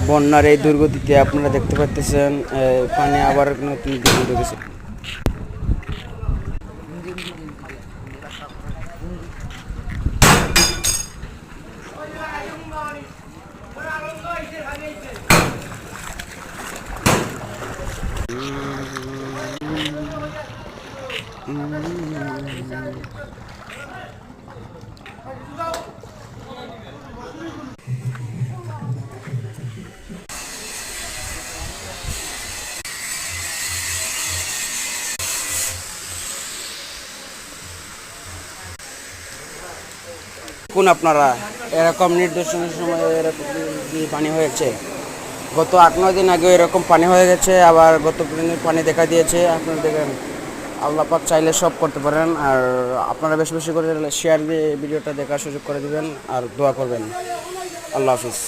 বন্যার এই দুর্গতিতে আপনারা দেখতে পাচ্ছেন পানি আবার নতুন দিকে ঢুকেছে। কোন আপনারা এরকম নির্দেশনের সময় এরকম কি পানি হয়েছে? গত ৮-৯ দিন আগে এরকম পানি হয়ে গেছে, আবার গত দিন পানি দেখা দিয়েছে। আপনারা দেখেন, আল্লাহ পাক চাইলে সব করতে পারেন। আর আপনারা বেশি বেশি করে শেয়ার দিয়ে ভিডিওটা দেখার সুযোগ করে দিবেন আর দোয়া করবেন। আল্লাহ হাফিজ।